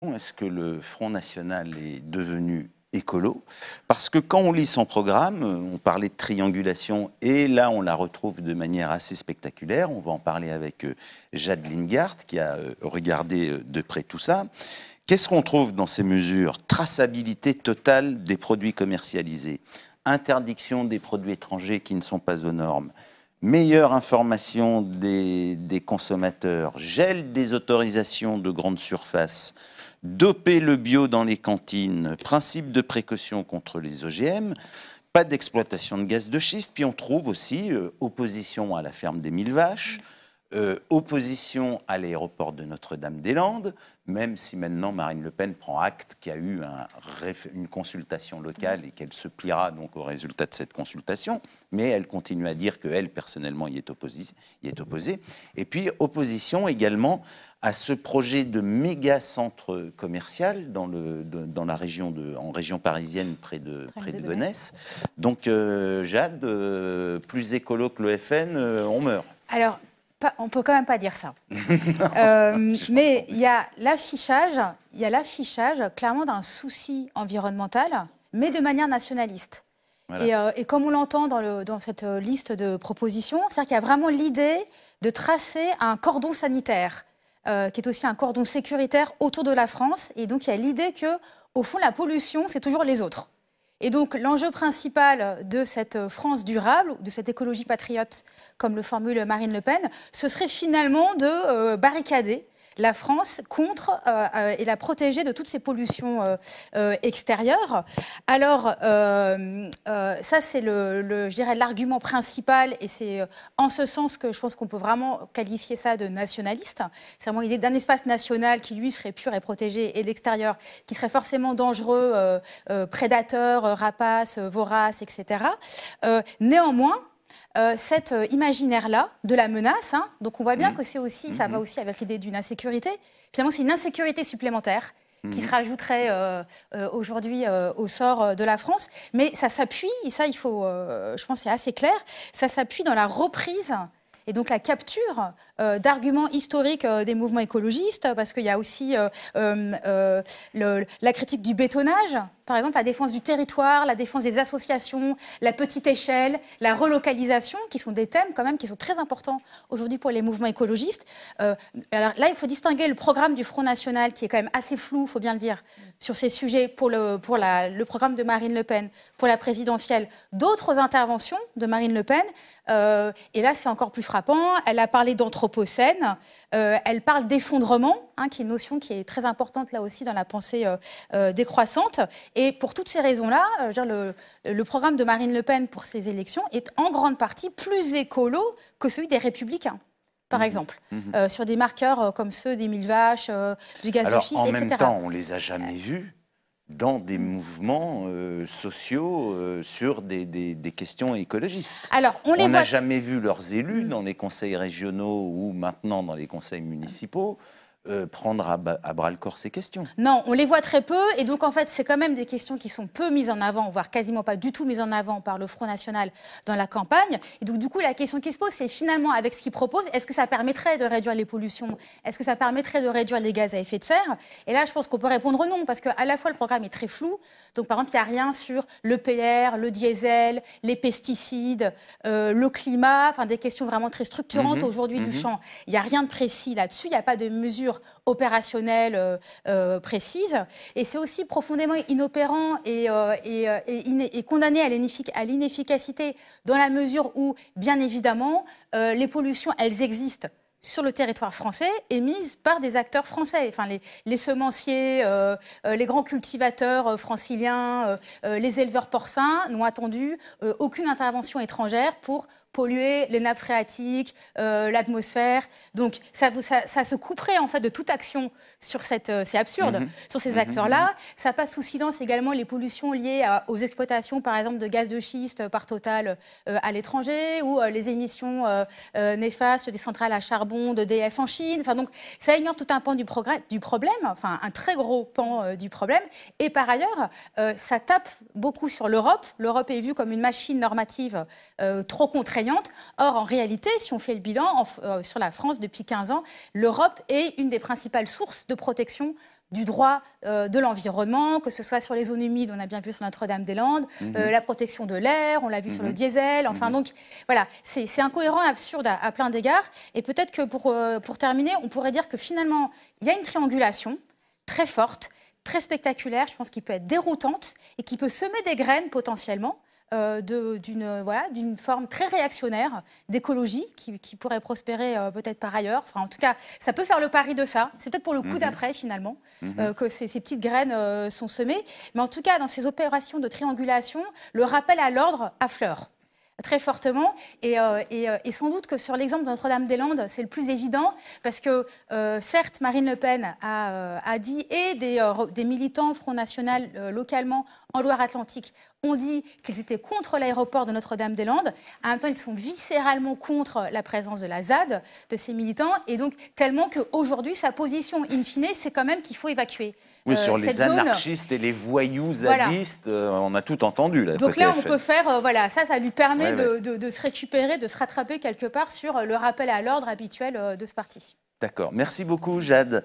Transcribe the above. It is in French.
Est-ce que le Front National est devenu écolo? Parce que quand on lit son programme, on parlait de triangulation et là on la retrouve de manière assez spectaculaire. On va en parler avec Jade Lingart qui a regardé de près tout ça. Qu'est-ce qu'on trouve dans ces mesures? Traçabilité totale des produits commercialisés, interdiction des produits étrangers qui ne sont pas aux normes, meilleure information des consommateurs, gel des autorisations de grandes surfaces, doper le bio dans les cantines, principe de précaution contre les OGM, pas d'exploitation de gaz de schiste, puis on trouve aussi opposition à la ferme des 1000 vaches, opposition à l'aéroport de Notre-Dame-des-Landes, même si maintenant Marine Le Pen prend acte qu'il y a eu une consultation locale et qu'elle se pliera donc au résultat de cette consultation, mais elle continue à dire qu'elle, personnellement, y est opposée. Et puis, opposition également à ce projet de méga centre commercial dans la région en région parisienne près de Gonesse. Donc, Jade, plus écolo que le FN, on meurt. Alors, on ne peut quand même pas dire ça. Mais il y a l'affichage clairement d'un souci environnemental, mais de manière nationaliste. Voilà. Et comme on l'entend dans cette liste de propositions, c'est-à-dire qu'il y a vraiment l'idée de tracer un cordon sanitaire, qui est aussi un cordon sécuritaire autour de la France. Et donc il y a l'idée que, au fond, la pollution, c'est toujours les autres. Et donc, l'enjeu principal de cette France durable, de cette écologie patriote, comme le formule Marine Le Pen, ce serait finalement de barricader la France contre et la protéger de toutes ces pollutions extérieures. Alors, ça, c'est je dirais, l'argument principal, et c'est en ce sens que je pense qu'on peut vraiment qualifier ça de nationaliste. C'est vraiment l'idée d'un espace national qui, lui, serait pur et protégé, et l'extérieur qui serait forcément dangereux, prédateur, rapace, vorace, etc. Néanmoins, cet imaginaire-là de la menace, hein, donc on voit bien que c'est aussi, ça va aussi avec l'idée d'une insécurité. Finalement, c'est une insécurité supplémentaire qui se rajouterait aujourd'hui au sort de la France. Mais ça s'appuie, et ça, il faut, je pense, c'est assez clair, ça s'appuie dans la reprise et donc la capture d'arguments historiques des mouvements écologistes, parce qu'il y a aussi la critique du bétonnage, par exemple la défense du territoire, la défense des associations, la petite échelle, la relocalisation, qui sont des thèmes quand même qui sont très importants aujourd'hui pour les mouvements écologistes. Alors là, il faut distinguer le programme du Front National, qui est quand même assez flou, il faut bien le dire, sur ces sujets, pour le programme de Marine Le Pen, pour la présidentielle, d'autres interventions de Marine Le Pen. Et là, c'est encore plus frappant. Elle a parlé d'anthropocène, elle parle d'effondrement, hein, qui est une notion qui est très importante là aussi dans la pensée décroissante. Et pour toutes ces raisons-là, le programme de Marine Le Pen pour ces élections est en grande partie plus écolo que celui des Républicains, par exemple, sur des marqueurs comme ceux des 1000 vaches, du gaz de schiste, etc. En même temps, on ne les a jamais vus dans des mouvements sociaux sur des questions écologistes. Alors, on n'a jamais vu leurs élus dans les conseils régionaux ou maintenant dans les conseils municipaux prendre à bras-le-corps ces questions. Non, on les voit très peu, et donc en fait c'est quand même des questions qui sont peu mises en avant, voire quasiment pas du tout mises en avant par le Front National dans la campagne. Et donc du coup la question qui se pose, c'est finalement avec ce qu'il propose, est-ce que ça permettrait de réduire les pollutions? Est-ce que ça permettrait de réduire les gaz à effet de serre? Et là je pense qu'on peut répondre non, parce qu'à la fois le programme est très flou, donc par exemple il n'y a rien sur l'EPR, le diesel, les pesticides, le climat, enfin des questions vraiment très structurantes aujourd'hui du champ. Il n'y a rien de précis là-dessus, il n'y a pas de mesures opérationnelles précises. Et c'est aussi profondément inopérant et condamné à l'inefficacité dans la mesure où, bien évidemment, les pollutions, elles existent sur le territoire français, émises par des acteurs français. Enfin, les semenciers, les grands cultivateurs franciliens, les éleveurs porcins n'ont attendu aucune intervention étrangère pour polluer les nappes phréatiques, l'atmosphère. Donc ça se couperait en fait de toute action sur c'est absurde, sur ces acteurs-là. Ça passe sous silence également les pollutions liées aux exploitations, par exemple, de gaz de schiste par Total à l'étranger, ou les émissions néfastes des centrales à charbon d'EDF en Chine. Enfin, donc ça ignore tout un pan du problème, enfin un très gros pan du problème. Et par ailleurs, ça tape beaucoup sur l'Europe. L'Europe est vue comme une machine normative trop contraignante. Or, en réalité, si on fait le bilan sur la France depuis 15 ans, l'Europe est une des principales sources de protection du droit de l'environnement, que ce soit sur les zones humides, on a bien vu sur Notre-Dame-des-Landes, la protection de l'air, on l'a vu sur le diesel. Enfin, donc, voilà, c'est incohérent, absurde à plein d'égards. Et peut-être que pour terminer, on pourrait dire que finalement, il y a une triangulation très forte, très spectaculaire, je pense qu'il peut être déroutante et qui peut semer des graines potentiellement d'une forme très réactionnaire d'écologie qui pourrait prospérer peut-être par ailleurs. Enfin, en tout cas, ça peut faire le pari de ça. C'est peut-être pour le coup d'après, finalement, que ces petites graines sont semées. Mais en tout cas, dans ces opérations de triangulation, le rappel à l'ordre affleure très fortement. Et sans doute que sur l'exemple de Notre-Dame-des-Landes, c'est le plus évident, parce que certes, Marine Le Pen a dit, et des militants Front National localement en Loire-Atlantique ont dit qu'ils étaient contre l'aéroport de Notre-Dame-des-Landes. En même temps, ils sont viscéralement contre la présence de la ZAD, de ces militants, et donc tellement qu'aujourd'hui, sa position, in fine, c'est quand même qu'il faut évacuer. Oui, sur les anarchistes et les voyous zadistes, on a tout entendu. Là, donc là, on peut faire, ça lui permet de se récupérer, de se rattraper quelque part sur le rappel à l'ordre habituel de ce parti. D'accord. Merci beaucoup, Jade.